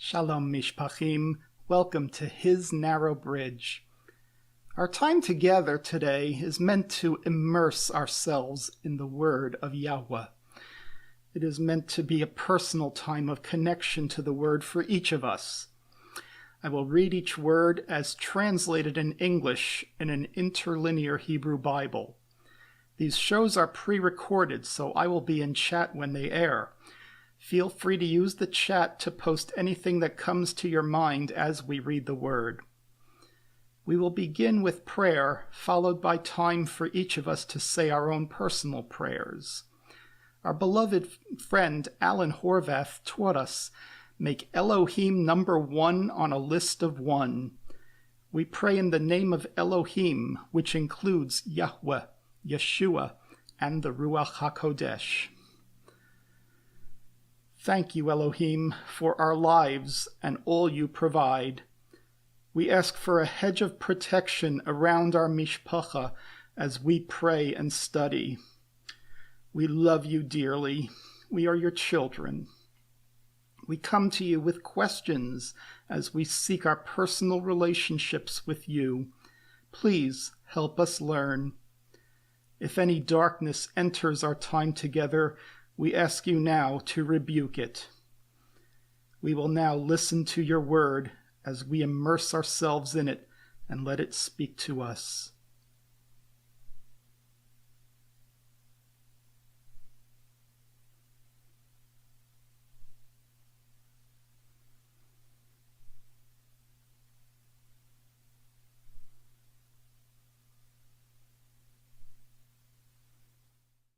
Shalom Mishpachim, welcome to His Narrow Bridge. Our time together today is meant to immerse ourselves in the Word of Yahweh. It is meant to be a personal time of connection to the Word for each of us. I will read each word as translated in English in an interlinear Hebrew Bible. These shows are pre-recorded, so I will be in chat when they air. Feel free to use the chat to post anything that comes to your mind as we read the word. We will begin with prayer, followed by time for each of us to say our own personal prayers. Our beloved friend Alan Horvath taught us, make Elohim number one on a list of one. We pray in the name of Elohim, which includes Yahweh, Yeshua, and the Ruach HaKodesh. Thank you, Elohim, for our lives and all you provide. We ask for a hedge of protection around our mishpacha as we pray and study. We love you dearly. We are your children. We come to you with questions as we seek our personal relationships with you. Please help us learn. If any darkness enters our time together, we ask you now to rebuke it. We will now listen to your word as we immerse ourselves in it and let it speak to us.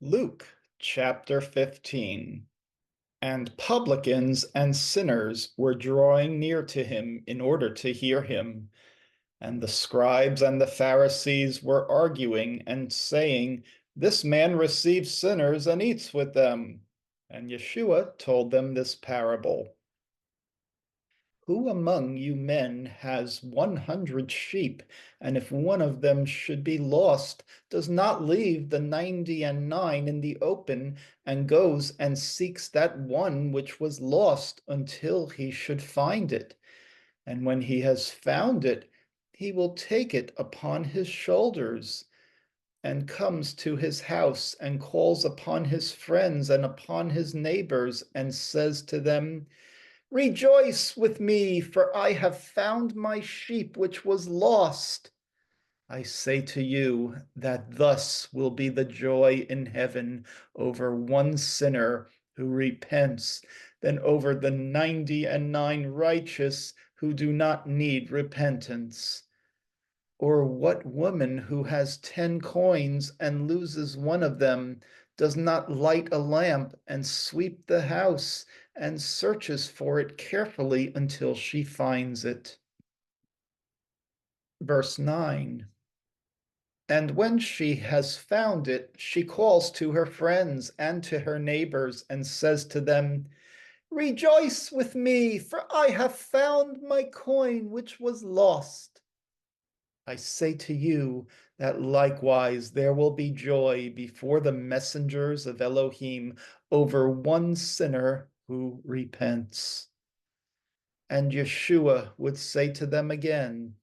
Luke chapter 15. And publicans and sinners were drawing near to him in order to hear him. And the scribes and the Pharisees were arguing and saying, "This man receives sinners and eats with them." And Yeshua told them this parable. Who among you men has 100 sheep, and if one of them should be lost, does not leave the 99 in the open, and goes and seeks that one which was lost until he should find it? And when he has found it, he will take it upon his shoulders, and comes to his house, and calls upon his friends and upon his neighbors, and says to them, "Rejoice with me, for I have found my sheep which was lost." I say to you that thus will be the joy in heaven over one sinner who repents than over the 99 righteous who do not need repentance. Or what woman who has 10 coins and loses one of them does not light a lamp and sweep the house and searches for it carefully until she finds it? Verse 9. And when she has found it, she calls to her friends and to her neighbors and says to them, "Rejoice with me, for I have found my coin which was lost." I say to you that likewise there will be joy before the messengers of Elohim over one sinner who repents. And Yeshua would say to them again,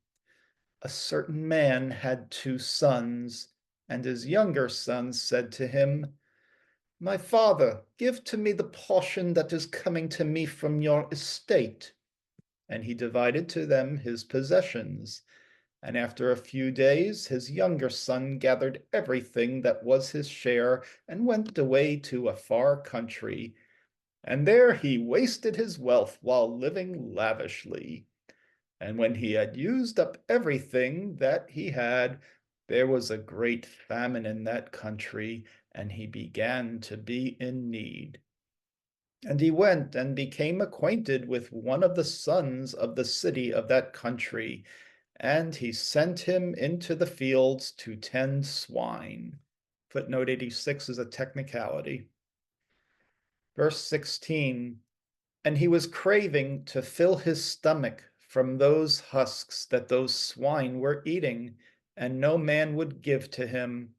a certain man had 2 sons, and his younger son said to him, "My father, give to me the portion that is coming to me from your estate." And he divided to them his possessions. And after a few days, his younger son gathered everything that was his share and went away to a far country. And there he wasted his wealth while living lavishly. And when he had used up everything that he had, there was a great famine in that country, and he began to be in need. And he went and became acquainted with one of the sons of the city of that country, and he sent him into the fields to tend swine. Footnote 86 is a technicality. Verse 16, and he was craving to fill his stomach from those husks that those swine were eating, and no man would give to him.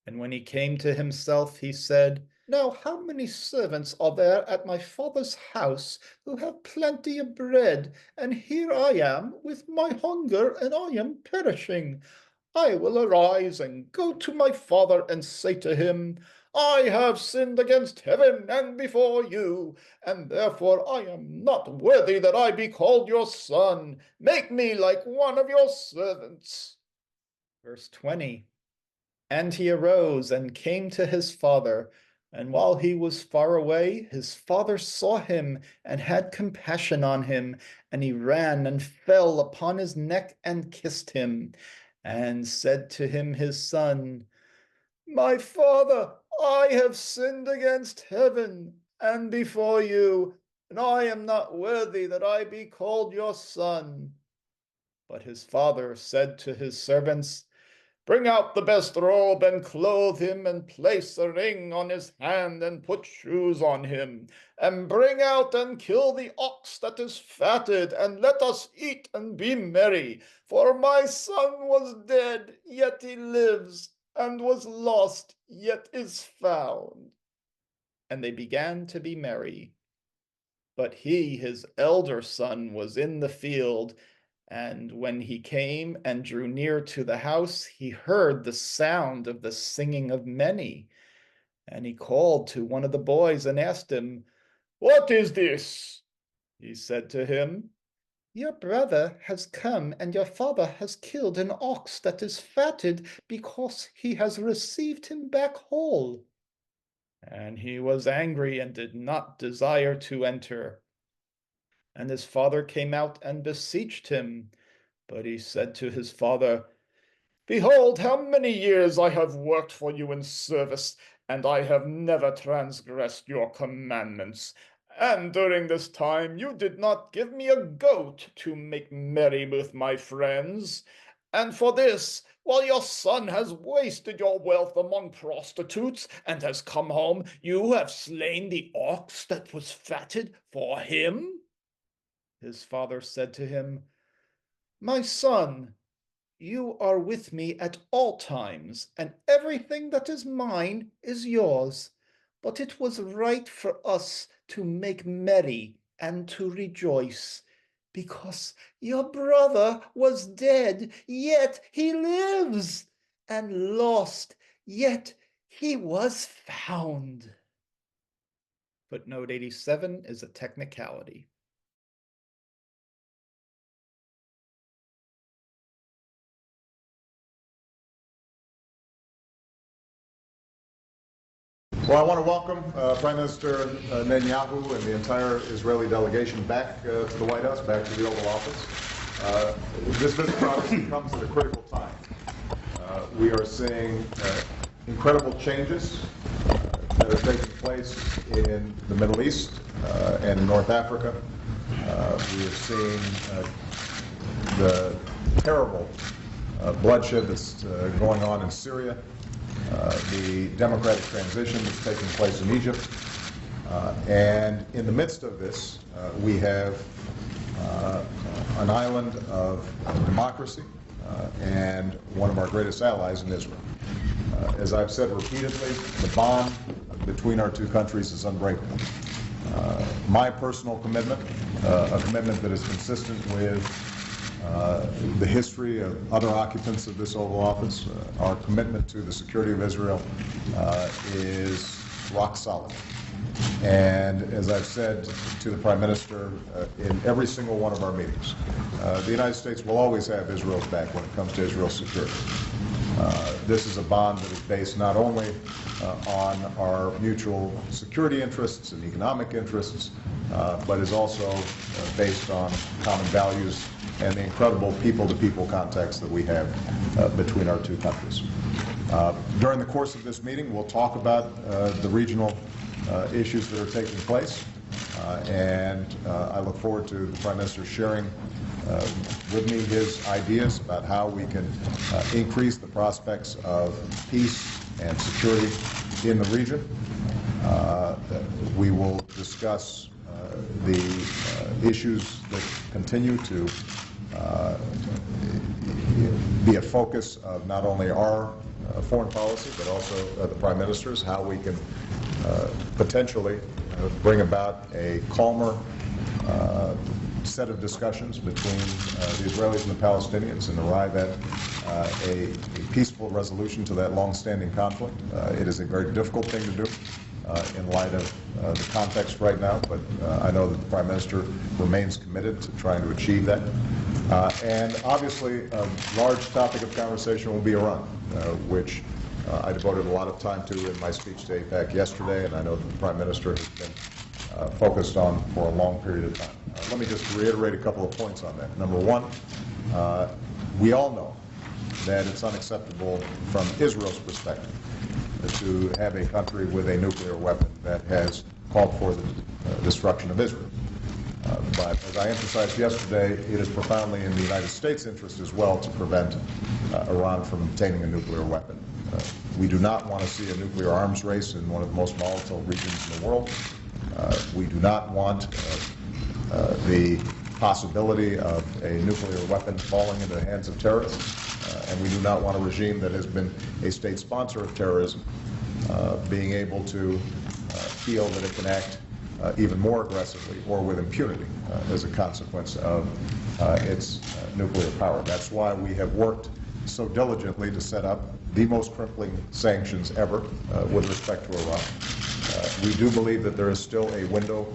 And when he came to himself, he said, Now how many servants are there at my father's house who have plenty of bread, and here I am with my hunger, and I am perishing. I will arise and go to my father and say to him, I have sinned against heaven and before you, and therefore I am not worthy that I be called your son. Make me like one of your servants. Verse 20. And he arose and came to his father. And while he was far away, his father saw him and had compassion on him. And he ran and fell upon his neck and kissed him, and said to him his son, My father, I have sinned against heaven and before you, and I am not worthy that I be called your son. But his father said to his servants, Bring out the best robe and clothe him, and place a ring on his hand, and put shoes on him. And bring out and kill the ox that is fatted, and let us eat and be merry. For my son was dead, yet he lives, and was lost, yet is found. And they began to be merry. But he, his elder son, was in the field. And when he came and drew near to the house, he heard the sound of the singing of many. And he called to one of the boys and asked him, What is this? He said to him, Your brother has come, and your father has killed an ox that is fatted, because he has received him back whole. And he was angry and did not desire to enter. And his father came out and beseeched him. But he said to his father, Behold, how many years I have worked for you in service, and I have never transgressed your commandments. And during this time you did not give me a goat to make merry with my friends. And for this, while your son has wasted your wealth among prostitutes, and has come home, you have slain the ox that was fatted for him? His father said to him, My son, you are with me at all times, and everything that is mine is yours. But it was right for us to make merry and to rejoice, because your brother was dead, yet he lives, and lost, yet he was found. Footnote 87 is a technicality. Well, I want to welcome Prime Minister Netanyahu and the entire Israeli delegation back to the White House, back to the Oval Office. This visit obviously comes at a critical time. We are seeing incredible changes that are taking place in the Middle East and in North Africa. We are seeing the terrible bloodshed that's going on in Syria. The democratic transition that's taking place in Egypt. And in the midst of this, we have an island of democracy and one of our greatest allies in Israel. As I've said repeatedly, the bond between our two countries is unbreakable. My personal commitment, a commitment that is consistent with the history of other occupants of this Oval Office, our commitment to the security of Israel is rock solid. And as I've said to the Prime Minister in every single one of our meetings, the United States will always have Israel's back when it comes to Israel's security. This is a bond that is based not only on our mutual security interests and economic interests, but is also based on common values and the incredible people-to-people contacts that we have between our two countries. During the course of this meeting, we'll talk about the regional issues that are taking place, and I look forward to the Prime Minister sharing with me his ideas about how we can increase the prospects of peace and security in the region. We will discuss the issues that continue to be a focus of not only our foreign policy, but also the Prime Minister's, how we can potentially bring about a calmer set of discussions between the Israelis and the Palestinians and arrive at a peaceful resolution to that long-standing conflict. It is a very difficult thing to do in light of the context right now, but I know that the Prime Minister remains committed to trying to achieve that. And obviously, a large topic of conversation will be Iran, which I devoted a lot of time to in my speech to AIPAC yesterday, and I know that the Prime Minister has been focused on for a long period of time. Let me just reiterate a couple of points on that. Number one, we all know that it's unacceptable from Israel's perspective to have a country with a nuclear weapon that has called for the destruction of Israel. But as I emphasized yesterday, it is profoundly in the United States' interest as well to prevent Iran from obtaining a nuclear weapon. We do not want to see a nuclear arms race in one of the most volatile regions in the world. We do not want the possibility of a nuclear weapon falling into the hands of terrorists. And we do not want a regime that has been a state sponsor of terrorism being able to feel that it can act even more aggressively or with impunity as a consequence of its nuclear power. That's why we have worked so diligently to set up the most crippling sanctions ever with respect to Iran. We do believe that there is still a window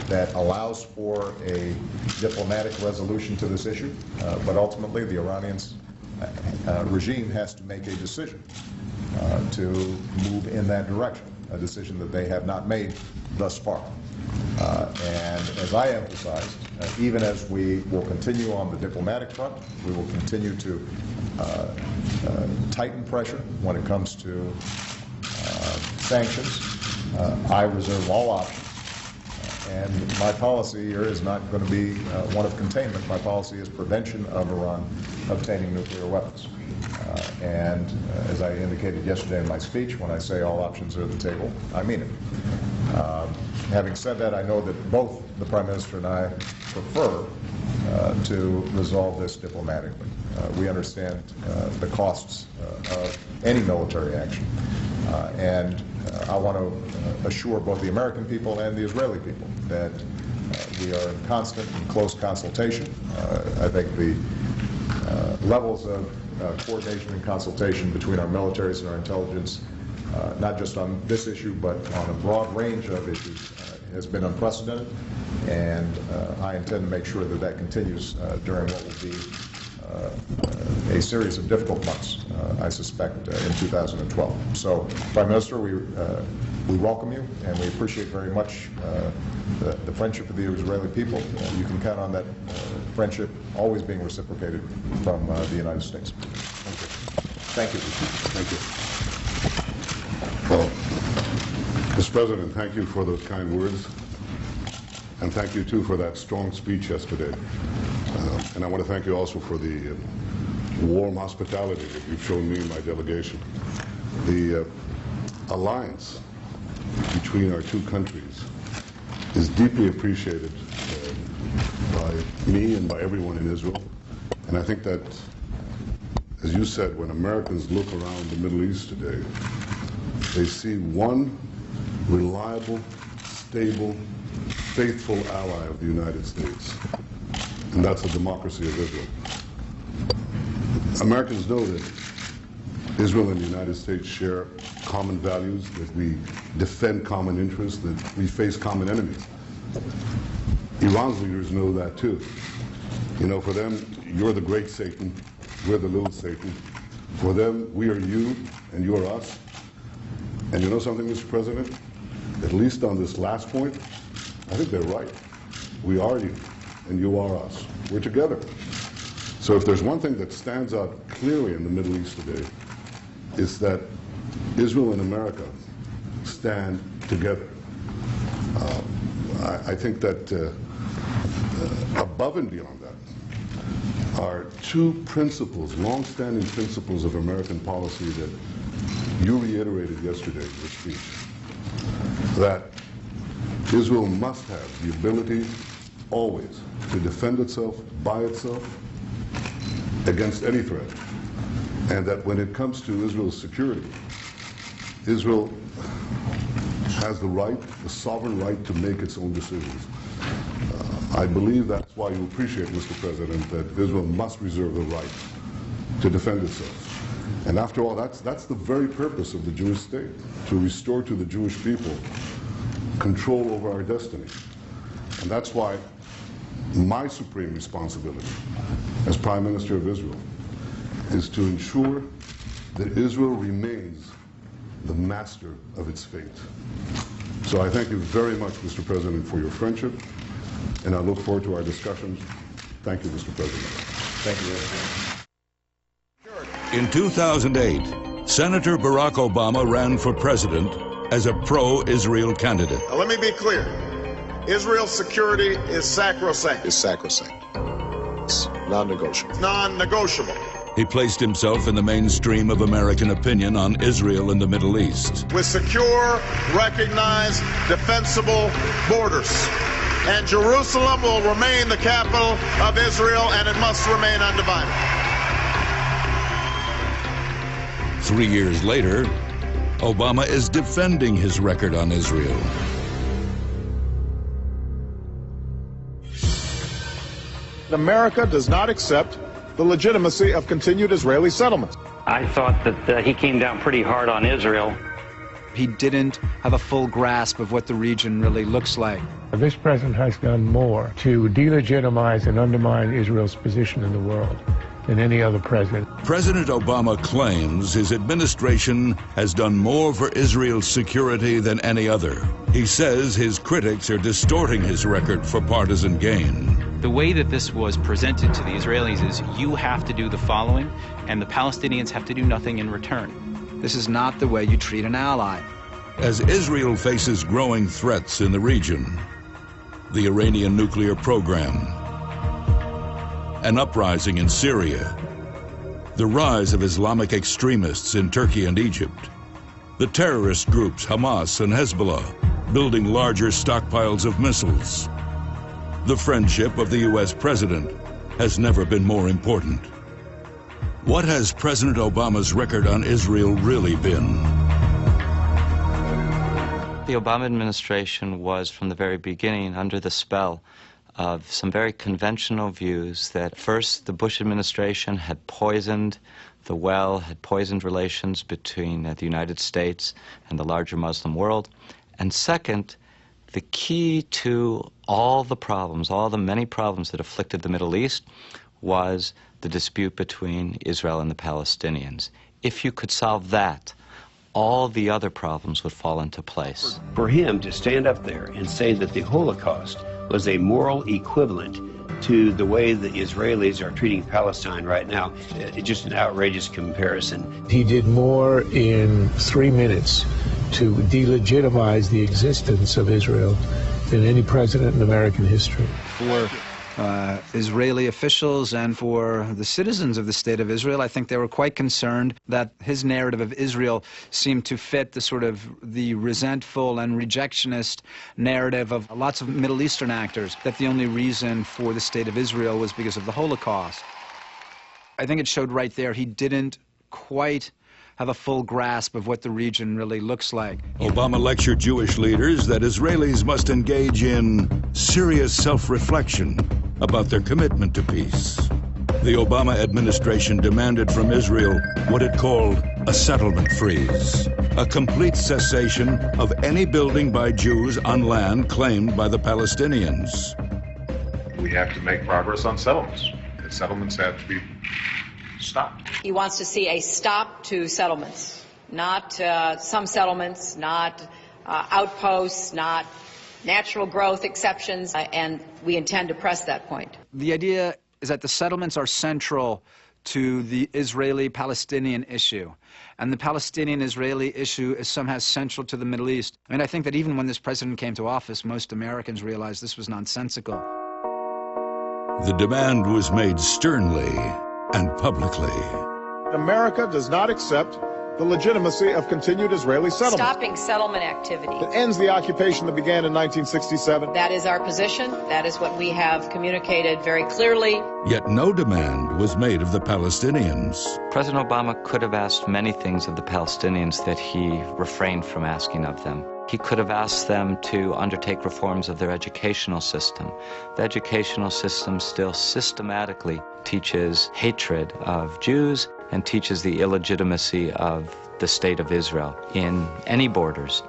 that allows for a diplomatic resolution to this issue, but ultimately the Iranian regime has to make a decision to move in that direction, a decision that they have not made thus far. And as I emphasized, even as we will continue on the diplomatic front, we will continue to tighten pressure when it comes to sanctions. I reserve all options. And my policy here is not going to be one of containment. My policy is prevention of Iran obtaining nuclear weapons. And as I indicated yesterday in my speech, when I say all options are at the table, I mean it. Having said that, I know that both the Prime Minister and I prefer to resolve this diplomatically. We understand the costs of any military action. And I want to assure both the American people and the Israeli people that we are in constant and close consultation. I think the levels of coordination and consultation between our militaries and our intelligence, not just on this issue, but on a broad range of issues, has been unprecedented. And I intend to make sure that that continues during what will be a series of difficult months, I suspect, in 2012. So, Prime Minister, we welcome you, and we appreciate very much the friendship of the Israeli people. You can count on that friendship always being reciprocated from the United States. Thank you. Thank you. Well, Mr. President, thank you for those kind words. And thank you, too, for that strong speech yesterday. And I want to thank you also for the warm hospitality that you've shown me and my delegation. The alliance between our two countries is deeply appreciated by me and by everyone in Israel. And I think that, as you said, when Americans look around the Middle East today, they see one reliable, stable, faithful ally of the United States, and that's the democracy of Israel. Americans know that Israel and the United States share common values, that we defend common interests, that we face common enemies. Iran's leaders know that too. You know, for them, you're the great Satan, we're the little Satan. For them, we are you and you're us. And you know something, Mr. President? At least on this last point, I think they're right. We are you, and you are us. We're together. So if there's one thing that stands out clearly in the Middle East today, it's that Israel and America stand together. I think that above and beyond that are two principles, long-standing principles of American policy that you reiterated yesterday in your speech, that Israel must have the ability always to defend itself by itself against any threat. And that when it comes to Israel's security, Israel has the right, the sovereign right to make its own decisions. I believe that's why you appreciate, Mr. President, that Israel must reserve the right to defend itself. And after all, that's the very purpose of the Jewish state, to restore to the Jewish people control over our destiny. And that's why my supreme responsibility as Prime Minister of Israel is to ensure that Israel remains the master of its fate. So I thank you very much, Mr. President, for your friendship, and I look forward to our discussions. Thank you, Mr. President. Thank you. In 2008, Senator Barack Obama ran for president as a pro-Israel candidate. Let me be clear. Israel's security is sacrosanct. Is sacrosanct. It's non-negotiable. Non-negotiable. He placed himself in the mainstream of American opinion on Israel and the Middle East. With secure, recognized, defensible borders. And Jerusalem will remain the capital of Israel, and it must remain undivided. 3 years later, Obama is defending his record on Israel. America does not accept the legitimacy of continued Israeli settlements. I thought that he came down pretty hard on Israel. He didn't have a full grasp of what the region really looks like. This president has done more to delegitimize and undermine Israel's position in the world than any other president. President Obama claims his administration has done more for Israel's security than any other. He says his critics are distorting his record for partisan gain. The way that this was presented to the Israelis is you have to do the following, and the Palestinians have to do nothing in return. This is not the way you treat an ally. As Israel faces growing threats in the region, the Iranian nuclear program, an uprising in Syria, the rise of Islamic extremists in Turkey and Egypt, the terrorist groups Hamas and Hezbollah building larger stockpiles of missiles. The friendship of the U.S. president has never been more important. What has President Obama's record on Israel really been? The Obama administration was, from the very beginning, under the spell of some very conventional views that, first, the Bush administration had poisoned the well, had poisoned relations between the United States and the larger Muslim world, and second, the key to all the problems, all the many problems that afflicted the Middle East, was the dispute between Israel and the Palestinians. If you could solve that, all the other problems would fall into place. For him to stand up there and say that the Holocaust was a moral equivalent to the way the Israelis are treating Palestine right now, it's just an outrageous comparison. He did more in 3 minutes to delegitimize the existence of Israel than any president in American history. For Israeli officials and for the citizens of the State of Israel, I think they were quite concerned that his narrative of Israel seemed to fit the sort of the resentful and rejectionist narrative of lots of Middle Eastern actors, that the only reason for the State of Israel was because of the Holocaust. I think it showed right there he didn't quite have a full grasp of what the region really looks like. Obama lectured Jewish leaders that Israelis must engage in serious self-reflection about their commitment to peace. The Obama administration demanded from Israel what it called a settlement freeze, a complete cessation of any building by Jews on land claimed by the Palestinians. We have to make progress on settlements. The settlements have to be stopped. He wants to see a stop to settlements, not some settlements, not outposts, not natural growth exceptions, and we intend to press that point. The idea is that the settlements are central to the Israeli-Palestinian issue, and the Palestinian-Israeli issue is somehow central to the Middle East. I mean, I think that even when this president came to office, most Americans realized this was nonsensical. The demand was made sternly and publicly. America does not accept the legitimacy of continued Israeli settlement. Stopping settlement activity. It ends the occupation that began in 1967. That is our position. That is what we have communicated very clearly. Yet no demand was made of the Palestinians. President Obama could have asked many things of the Palestinians that he refrained from asking of them. He could have asked them to undertake reforms of their educational system. The educational system still systematically teaches hatred of Jews and teaches the illegitimacy of the state of Israel in any borders.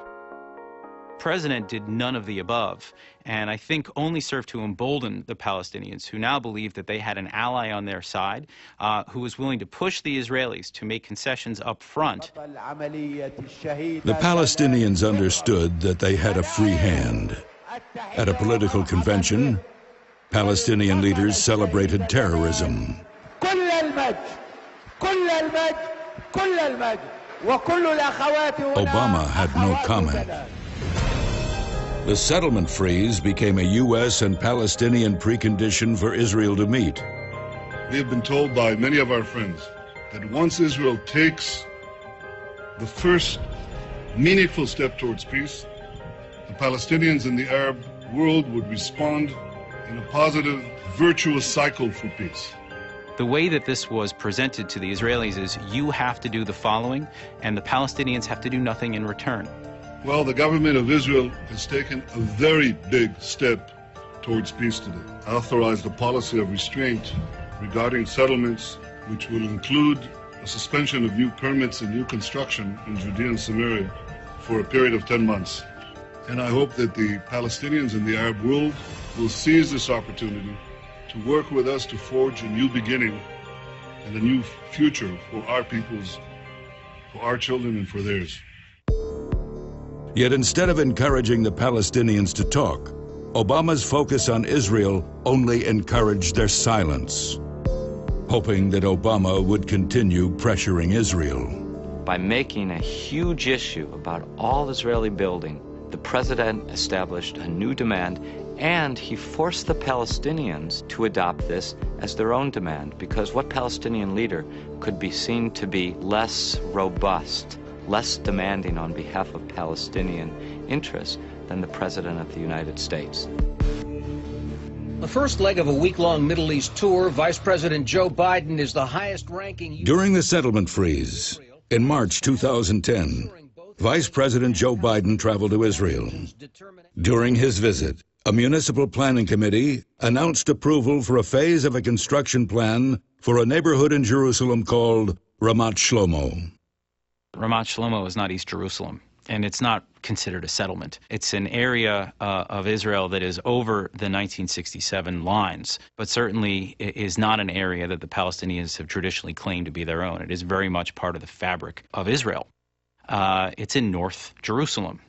The president did none of the above, and I think only served to embolden the Palestinians, who now believe that they had an ally on their side, who was willing to push the Israelis to make concessions up front. The Palestinians understood that they had a free hand. At a political convention, Palestinian leaders celebrated terrorism. Obama had no comment. The settlement freeze became a U.S. and Palestinian precondition for Israel to meet. We have been told by many of our friends that once Israel takes the first meaningful step towards peace, the Palestinians and the Arab world would respond in a positive, virtuous cycle for peace. The way that this was presented to the Israelis is, you have to do the following, and the Palestinians have to do nothing in return. Well, the government of Israel has taken a very big step towards peace today. Authorized a policy of restraint regarding settlements, which will include a suspension of new permits and new construction in Judea and Samaria for a period of 10 months. And I hope that the Palestinians and the Arab world will seize this opportunity to work with us to forge a new beginning and a new future for our peoples, for our children and for theirs. Yet instead of encouraging the Palestinians to talk, Obama's focus on Israel only encouraged their silence, hoping that Obama would continue pressuring Israel. By making a huge issue about all Israeli building, the president established a new demand, and he forced the Palestinians to adopt this as their own demand, because what Palestinian leader could be seen to be less robust, less demanding on behalf of Palestinian interests than the President of the United States? The first leg of a week-long Middle East tour, Vice President Joe Biden is the highest-ranking... During the settlement freeze, in March 2010, Vice President Joe Biden traveled to Israel. During his visit, a municipal planning committee announced approval for a phase of a construction plan for a neighborhood in Jerusalem called Ramat Shlomo. Ramat Shlomo is not East Jerusalem, and it's not considered a settlement. It's an area of Israel that is over the 1967 lines, but certainly is not an area that the Palestinians have traditionally claimed to be their own. It is very much part of the fabric of Israel. It's in North Jerusalem.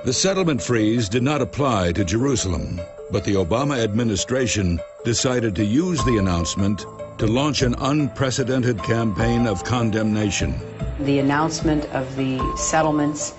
The settlement freeze did not apply to Jerusalem, but the Obama administration decided to use the announcement to launch an unprecedented campaign of condemnation. The announcement of the settlements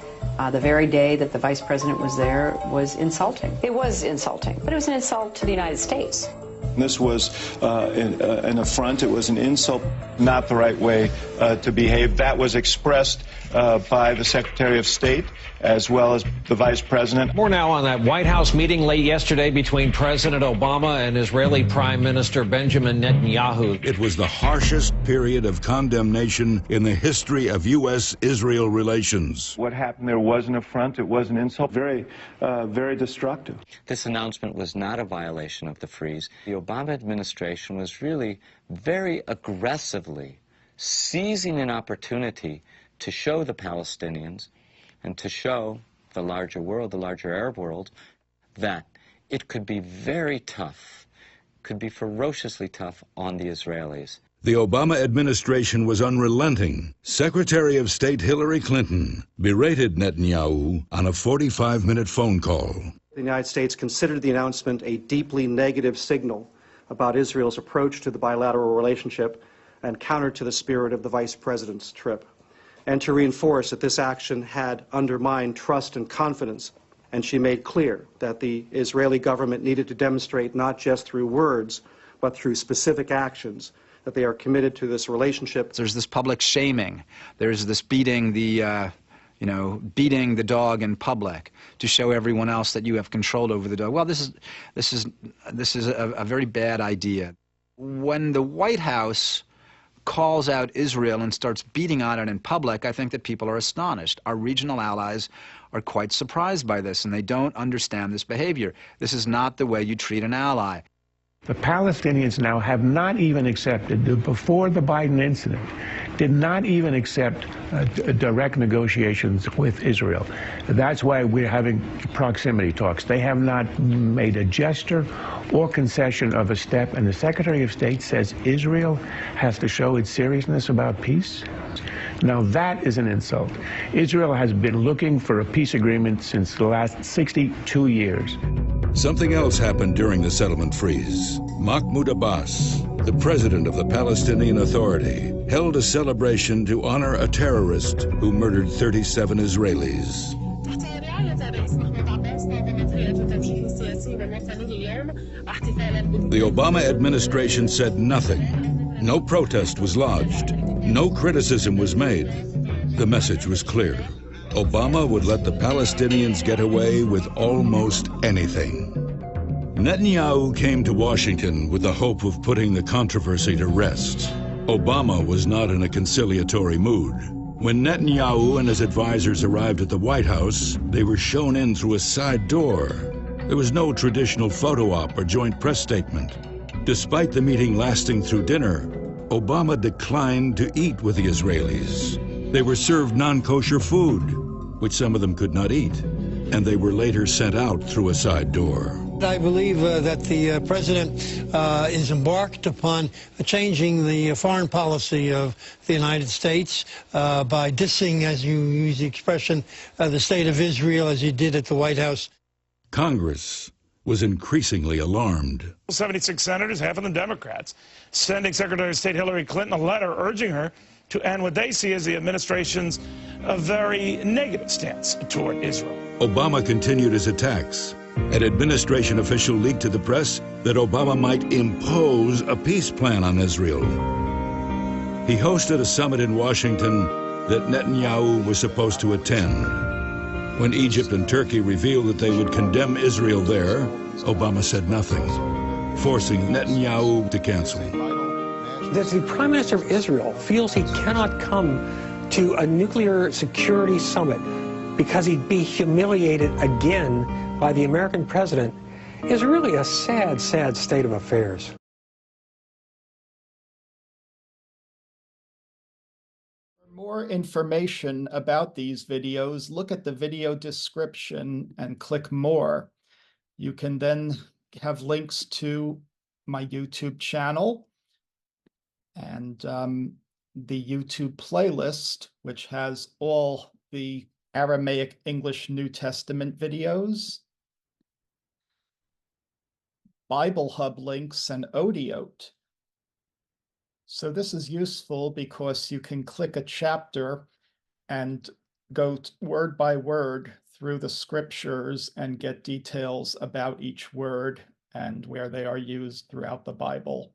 the very day that the vice president was there was insulting. It was insulting, but it was an insult to the United States. This was an affront. It was an insult, not the right way to behave. That was expressed by the Secretary of State as well as the Vice President. More now on that White House meeting late yesterday between President Obama and Israeli Prime Minister Benjamin Netanyahu. It was the harshest period of condemnation in the history of U.S.-Israel relations. What happened there was an affront. It was an insult. Very, very destructive. This announcement was not a violation of the freeze. The Obama administration was really very aggressively seizing an opportunity to show the Palestinians and to show the larger world, the larger Arab world, that it could be very tough, could be ferociously tough on the Israelis. The Obama administration was unrelenting. Secretary of State Hillary Clinton berated Netanyahu on a 45-minute phone call. The United States considered the announcement a deeply negative signal about Israel's approach to the bilateral relationship and counter to the spirit of the Vice President's trip, and to reinforce that this action had undermined trust and confidence. And she made clear that the Israeli government needed to demonstrate not just through words, but through specific actions, that they are committed to this relationship. There's this public shaming. There's this beating the beating the dog in public to show everyone else that you have control over the dog. Well, this is a very bad idea. When the White House calls out Israel and starts beating on it in public, I think that people are astonished. Our regional allies are quite surprised by this, and they don't understand this behavior. This is not the way you treat an ally. The Palestinians now have not even accepted, before the Biden incident, did not even accept direct negotiations with Israel. That's why we're having proximity talks. They have not made a gesture or concession of a step, and the Secretary of State says Israel has to show its seriousness about peace. Now that is an insult. Israel has been looking for a peace agreement since the last 62 years. Something else happened during the settlement freeze. Mahmoud Abbas, the president of the Palestinian Authority, held a celebration to honor a terrorist who murdered 37 Israelis. The Obama administration said nothing. No protest was lodged. No criticism was made. The message was clear. Obama would let the Palestinians get away with almost anything. Netanyahu came to Washington with the hope of putting the controversy to rest. Obama was not in a conciliatory mood. When Netanyahu and his advisors arrived at the White House, they were shown in through a side door. There was no traditional photo op or joint press statement. Despite the meeting lasting through dinner, Obama declined to eat with the Israelis. They were served non-kosher food, which some of them could not eat, and they were later sent out through a side door. I believe that the president is embarked upon changing the foreign policy of the United States by dissing, as you use the expression, the state of Israel, as he did at the White House. Congress was increasingly alarmed. 76 senators, half of them Democrats, sending Secretary of State Hillary Clinton a letter urging her to end what they see as the administration's very negative stance toward Israel. Obama continued his attacks. An administration official leaked to the press that Obama might impose a peace plan on Israel. He hosted a summit in Washington that Netanyahu was supposed to attend. When Egypt and Turkey revealed that they would condemn Israel there, Obama said nothing, forcing Netanyahu to cancel. That the Prime Minister of Israel feels he cannot come to a nuclear security summit because he'd be humiliated again by the American president is really a sad, sad state of affairs. For more information about these videos, look at the video description and click more. You can then have links to my YouTube channel and the YouTube playlist, which has all the Aramaic English New Testament videos, Bible Hub links, and Odiote. So this is useful because you can click a chapter and go word by word through the scriptures and get details about each word and where they are used throughout the Bible.